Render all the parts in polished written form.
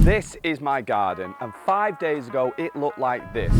This is my garden, and 5 days ago it looked like this.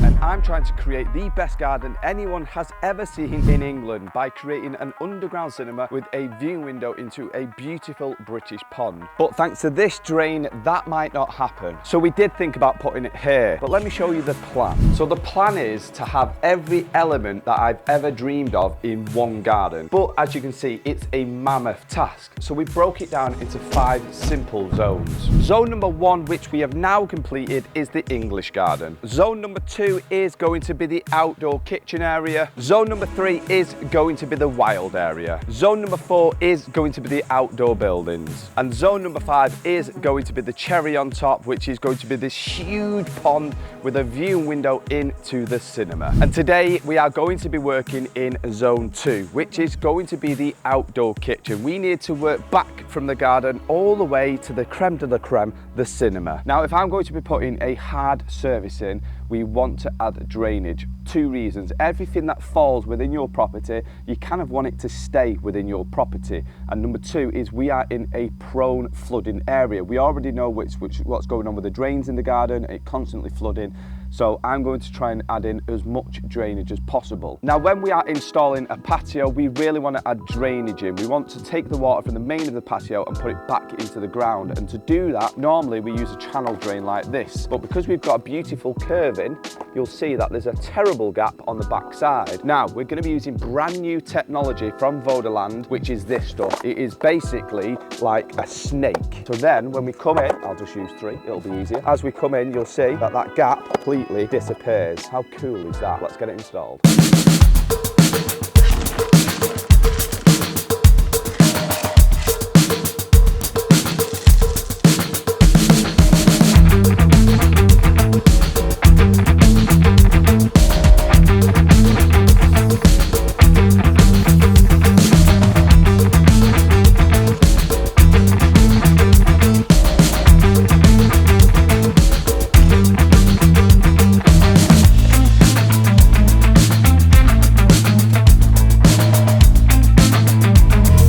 And I'm trying to create the best garden anyone has ever seen in England by creating an underground cinema with a viewing window into a beautiful British pond. But thanks to this drain, that might not happen. So we did think about putting it here, but let me show you the plan. So the plan is to have every element that I've ever dreamed of in one garden. But as you can see, it's a mammoth task. So we broke it down into 5 simple zones. Zone number 1, which we have now completed, is the English garden. Zone number 2 is going to be the outdoor kitchen area. Zone number 3 is going to be the wild area. Zone number 4 is going to be the outdoor buildings. And zone number 5 is going to be the cherry on top, which is going to be this huge pond with a viewing window into the cinema. And today we are going to be working in zone 2, which is going to be the outdoor kitchen. We need to work back from the garden all the way to the creme de la creme, the cinema. Now, if I'm going to be putting a hard surface in, we want to add drainage. 2 reasons. Everything that falls within your property, you kind of want it to stay within your property. And number 2 is we are in a prone flooding area. We already know what's going on with the drains in the garden, it's constantly flooding. So I'm going to try and add in as much drainage as possible. Now, when we are installing a patio, we really want to add drainage in. We want to take the water from the main of the patio and put it back into the ground. And to do that, normally we use a channel drain like this. But because we've got a beautiful curve in, you'll see that there's a terrible gap on the back side. Now, we're going to be using brand new technology from Vodaland, which is this stuff. It is basically like a snake. So then when we come in, I'll just use 3, it'll be easier. As we come in, you'll see that that gap completely disappears. How cool is that? Let's get it installed.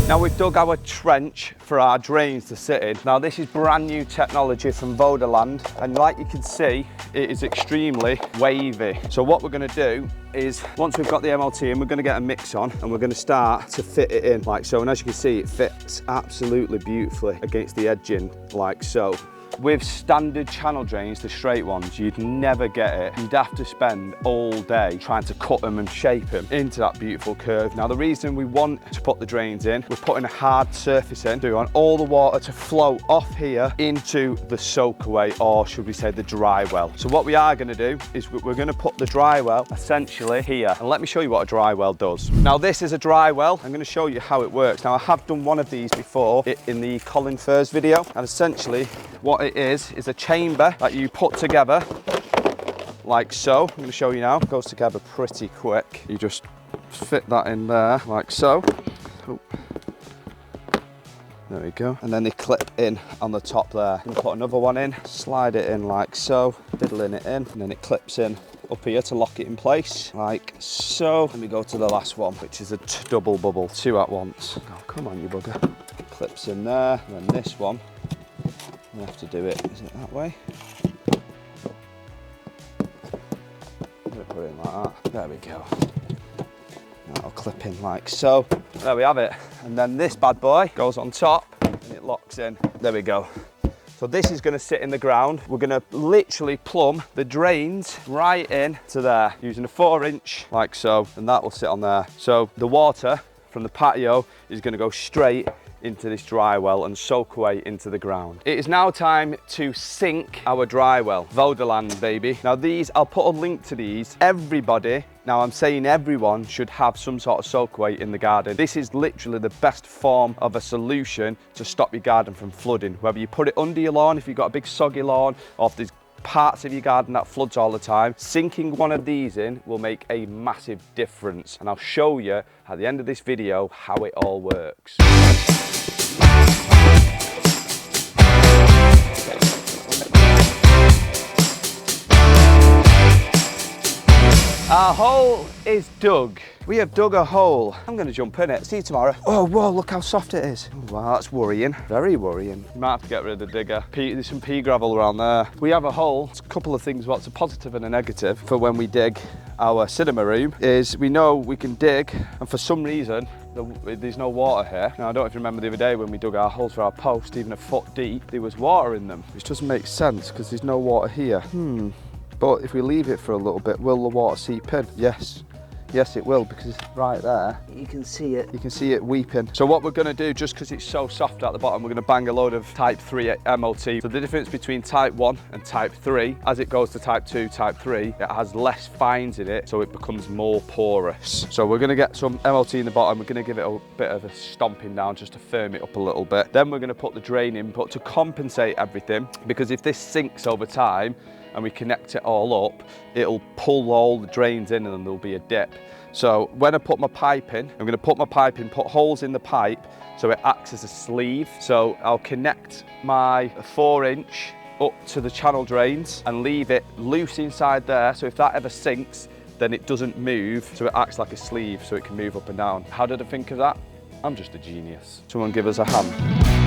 Now we've dug our trench for our drains to sit in. Now this is brand new technology from Vodaland, and like you can see, it is extremely wavy. So what we're going to do is, once we've got the MLT in, we're going to get a mix on and we're going to start to fit it in like so. And as you can see, it fits absolutely beautifully against the edging like so. With standard channel drains, the straight ones, you'd never get it. You'd have to spend all day trying to cut them and shape them into that beautiful curve. Now, the reason we want to put the drains in, we're putting a hard surface in. We want all the water to flow off here into the soakaway, or should we say the dry well. So what we are going to do is we're going to put the dry well essentially here. And let me show you what a dry well does. Now, this is a dry well. I'm going to show you how it works. Now, I have done one of these before in the Colin Furze video. And essentially, what it is a chamber that you put together like so. I'm going to show you now. It goes together pretty quick. You just fit that in there like so. Oh. There we go. And then they clip in on the top there. You can put another one in, slide it in like so, fiddling it in, and then it clips in up here to lock it in place like so. Let me go to the last one, which is a double bubble, 2 at once. Oh, come on, you bugger. Clips in there, and then this one. We have to do it, is it that way? Put it in like that. There we go. That'll clip in like so. There we have it. And then this bad boy goes on top and it locks in. There we go. So this is going to sit in the ground. We're going to literally plumb the drains right in to there using a 4-inch like so, and that will sit on there. So the water from the patio is going to go straight into this dry well and soak away into the ground. It is now time to sink our dry well. Vodaland, baby. Now these, I'll put a link to these. Everybody, now I'm saying everyone, should have some sort of soak away in the garden. This is literally the best form of a solution to stop your garden from flooding. Whether you put it under your lawn, if you've got a big soggy lawn, or if there's parts of your garden that floods all the time, sinking one of these in will make a massive difference. And I'll show you at the end of this video how it all works. Our hole is dug. We have dug a hole. I'm going to jump in it. See you tomorrow. Oh, whoa, look how soft it is. Wow, that's worrying. Very worrying. You might have to get rid of the digger. There's some pea gravel around there. We have a hole. It's a couple of things, what's a positive and a negative for when we dig our cinema room is we know we can dig, and for some reason, there's no water here. Now, I don't know if you remember the other day when we dug our holes for our post, even a foot deep, there was water in them, which doesn't make sense because there's no water here. But if we leave it for a little bit, will the water seep in? Yes. Yes, it will, because right there, you can see it. You can see it weeping. So what we're going to do, just because it's so soft at the bottom, we're going to bang a load of type 3 MOT. So the difference between type 1 and type 3, as it goes to type 2, type 3, it has less fines in it, so it becomes more porous. So we're going to get some MOT in the bottom. We're going to give it a bit of a stomping down just to firm it up a little bit. Then we're going to put the drain in, but to compensate everything, because if this sinks over time, and we connect it all up, it'll pull all the drains in and then there'll be a dip. So when I put my pipe in, I'm gonna put my pipe in, put holes in the pipe so it acts as a sleeve. So I'll connect my 4-inch up to the channel drains and leave it loose inside there. So if that ever sinks, then it doesn't move. So it acts like a sleeve so it can move up and down. How did I think of that? I'm just a genius. Someone give us a hand.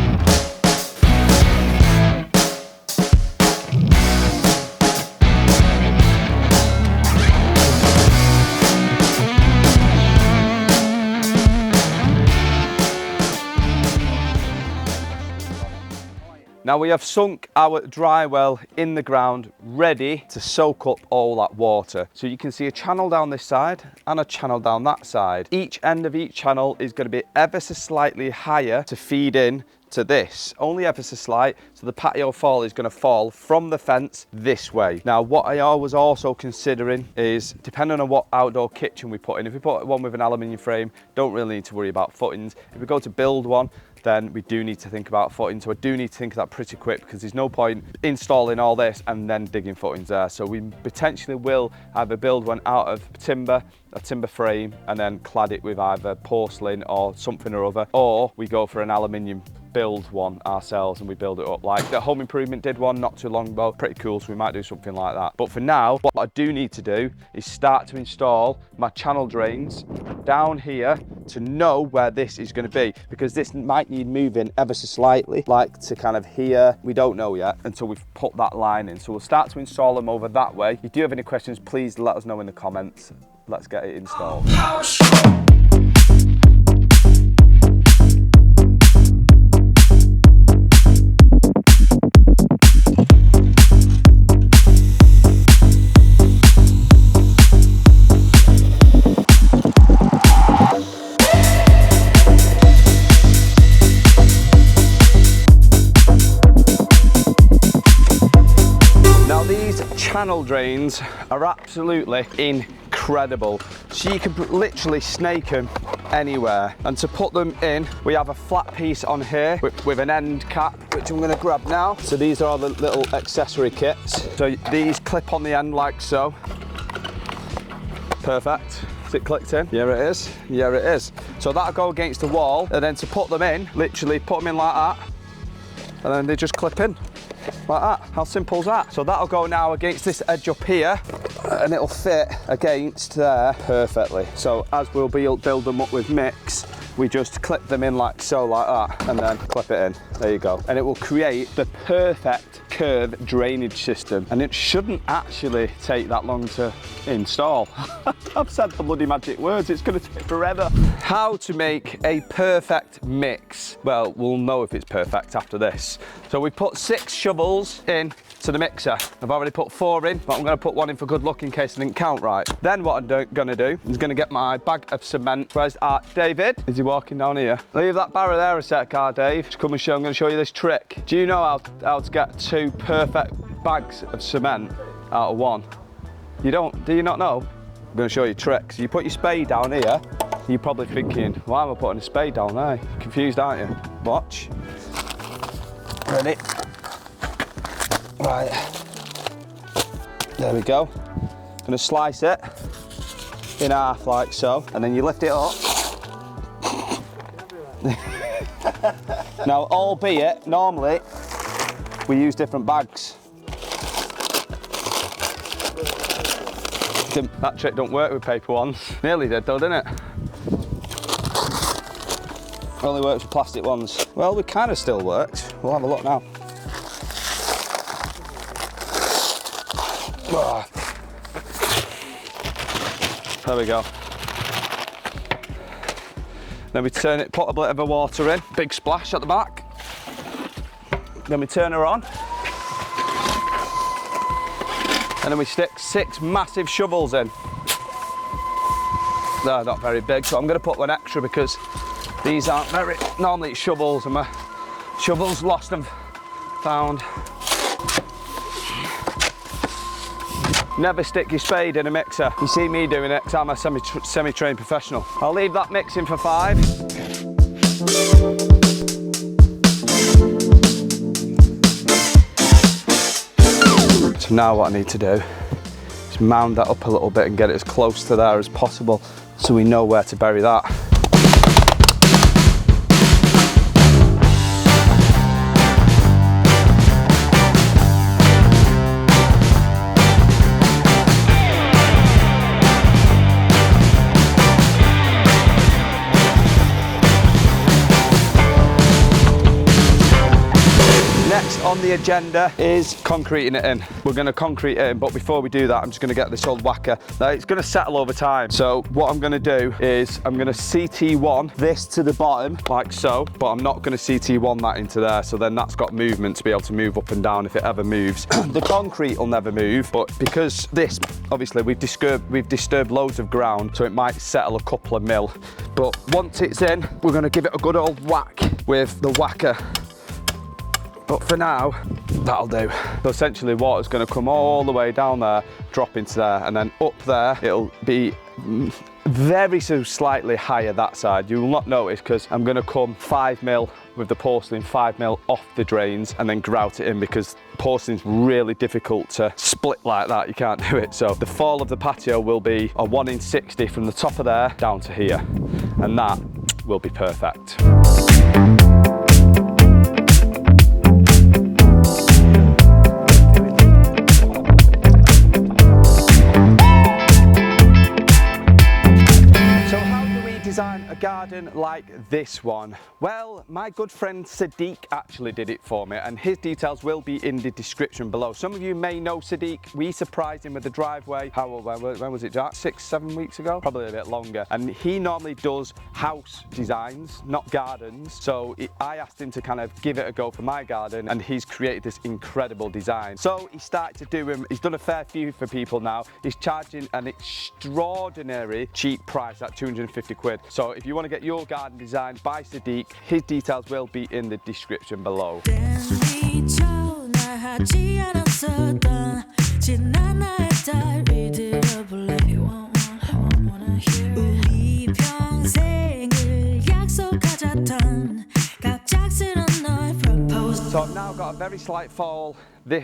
Now we have sunk our dry well in the ground, ready to soak up all that water. So you can see a channel down this side and a channel down that side. Each end of each channel is going to be ever so slightly higher to feed in to this, only ever so slight, so the patio fall is going to fall from the fence this way. Now what I was also considering is, depending on what outdoor kitchen we put in, if we put one with an aluminium frame, don't really need to worry about footings. If we go to build one, then we do need to think about footing. So I do need to think of that pretty quick, because there's no point installing all this and then digging footings there. So we potentially will either build one out of timber, a timber frame, and then clad it with either porcelain or something or other, or we go for an aluminium build one ourselves and we build it up. Like the Home Improvement did one not too long ago, pretty cool, so we might do something like that. But for now, what I do need to do is start to install my channel drains down here to know where this is going to be, because this might need moving ever so slightly, like to kind of here. We don't know yet until we've put that line in. So we'll start to install them over that way. If you do have any questions, please let us know in the comments. Let's get it installed. Channel drains are absolutely incredible. So you can literally snake them anywhere. And to put them in, we have a flat piece on here with an end cap, which I'm going to grab now. So these are all the little accessory kits. So these clip on the end like so. Perfect. Is it clicked in? Yeah, it is. Yeah, it is. So that'll go against the wall. And then to put them in, literally put them in like that. And then they just clip in. Like that. How simple is that? So that'll go now against this edge up here, and it'll fit against there perfectly. So as we'll build them up with mix, we just clip them in like so, like that, and then clip it in. There you go. And it will create the perfect curve drainage system. And it shouldn't actually take that long to install. I've said the bloody magic words, it's going to take forever. How to make a perfect mix? Well, we'll know if it's perfect after this. So we put 6 shovels in to the mixer. I've already put 4 in, but I'm going to put 1 in for good luck in case I didn't count right. Then what I'm going to do is going to get my bag of cement. Where's David? Is he walking down here? Leave that barrow there a sec, Dave. Just come and show. I'm going to show you this trick. Do you know how to get 2 perfect bags of cement out of 1? You don't? Do you not know? I'm going to show you tricks. You put your spade down here. You're probably thinking, why am I putting a spade down there? Confused, aren't you? Watch. Ready? Right. There we go. Gonna slice it in half like so, and then you lift it up. Now, albeit, normally, we use different bags. That trick don't work with paper ones. Nearly did though, didn't it? Only works with plastic ones. Well, we kind of still worked. We'll have a look now. Oh. There we go. Then we turn it, put a bit of water in, big splash at the back. Then we turn her on. And then we stick 6 massive shovels in. They're not very big, so I'm going to put one extra because these aren't very, normally it's shovels, and my shovels lost and found. Never stick your spade in a mixer. You see me doing it because I'm a semi-trained professional. I'll leave that mixing for 5. So now what I need to do is mound that up a little bit and get it as close to there as possible so we know where to bury that. On the agenda is concreting it in. We're going to concrete it in, but before we do that, I'm just going to get this old whacker. Now, it's going to settle over time. So what I'm going to do is I'm going to CT1 this to the bottom, like so, but I'm not going to CT1 that into there. So then that's got movement to be able to move up and down if it ever moves. The concrete will never move, but because this, obviously, we've disturbed loads of ground, so it might settle a couple of mil. But once it's in, we're going to give it a good old whack with the whacker. But for now, that'll do. So essentially water's going to come all the way down there, drop into there, and then up there, it'll be very so slightly higher that side. You will not notice because I'm going to come 5 mil with the porcelain, 5 mil off the drains, and then grout it in because porcelain's really difficult to split like that. You can't do it. So the fall of the patio will be a 1 in 60 from the top of there down to here, and that will be perfect. Design a garden like this one. Well, my good friend Sadiq actually did it for me, and his details will be in the description below. Some of you may know Sadiq. We surprised him with the driveway. When was it, Jack? 6-7 weeks ago? Probably a bit longer. And he normally does house designs, not gardens. So I asked him to kind of give it a go for my garden, and he's created this incredible design. So he started to do them. He's done a fair few for people now. He's charging an extraordinary cheap price at 250 quid. So if you want to get your garden designed by Sadiq, his details will be in the description below. So I've now got a very slight fall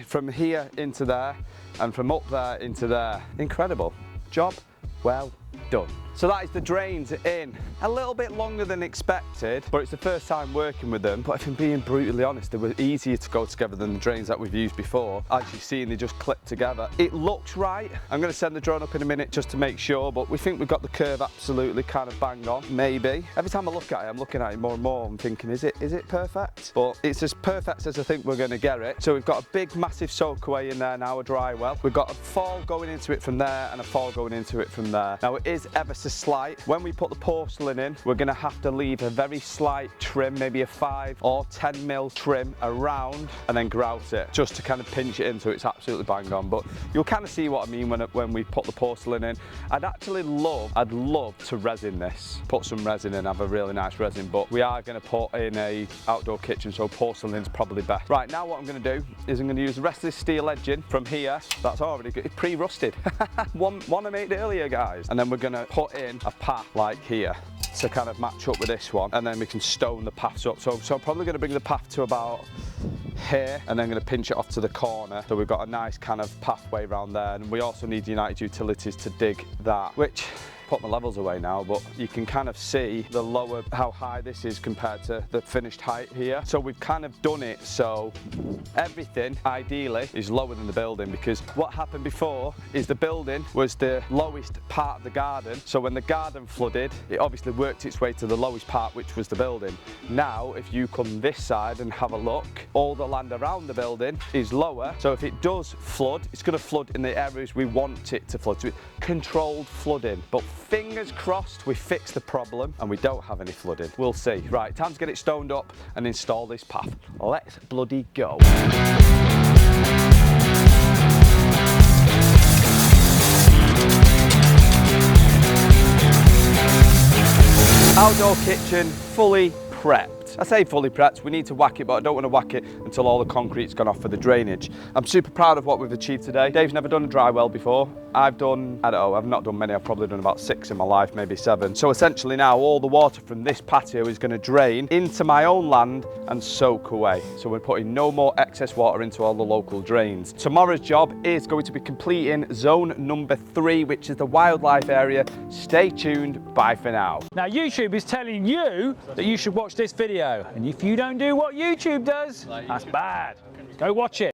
from here into there and from up there into there. Incredible. Job well done. So that is the drains in. A little bit longer than expected, but it's the first time working with them. But if I'm being brutally honest, they were easier to go together than the drains that we've used before. As you've seen, they just clip together. It looks right. I'm going to send the drone up in a minute just to make sure, but we think we've got the curve absolutely kind of bang on. Maybe. Every time I look at it, I'm looking at it more and more. I'm thinking, is it perfect? But it's as perfect as I think we're going to get it. So we've got a big, massive soakaway in there now, a dry well. We've got a fall going into it from there and a fall going into it from there. Now it is ever so slight. When we put the porcelain in, we're going to have to leave a very slight trim, maybe a 5 or 10 mil trim around, and then grout it just to kind of pinch it in so it's absolutely bang on. But you'll kind of see what I mean when we put the porcelain in. I'd love to resin this, put some resin in, have a really nice resin, but we are going to put in a outdoor kitchen, so porcelain's probably best. Right, now what I'm going to do is I'm going to use the rest of this steel edging from here. That's already good. It's pre-rusted. one I made earlier, guys. And then we're going to put in a path like here to kind of match up with this one, and then we can stone the paths up. So I'm probably going to bring the path to about here, and then going to pinch it off to the corner, so we've got a nice kind of pathway around there. And we also need United Utilities to dig that, which put my levels away now, but you can kind of see the lower, how high this is compared to the finished height here. So we've kind of done it so everything ideally is lower than the building, because what happened before is the building was the lowest part of the garden. So when the garden flooded, it obviously worked its way to the lowest part, which was the building. Now, if you come this side and have a look, all the land around the building is lower. So if it does flood, it's going to flood in the areas we want it to flood. So it's controlled flooding. But fingers crossed we fix the problem and we don't have any flooding. We'll see. Right, time to get it stoned up and install this path. Let's bloody go. Outdoor kitchen fully prepped. I say fully prepped, we need to whack it, but I don't want to whack it until all the concrete's gone off for the drainage. I'm super proud of what we've achieved today. Dave's never done a dry well before. I've done, I don't know, I've not done many, I've probably done about 6 in my life, maybe 7. So essentially now all the water from this patio is going to drain into my own land and soak away. So we're putting no more excess water into all the local drains. Tomorrow's job is going to be completing zone number 3, which is the wildlife area. Stay tuned, bye for now. Now YouTube is telling you that you should watch this video, and if you don't do what YouTube does, that's bad. Go watch it.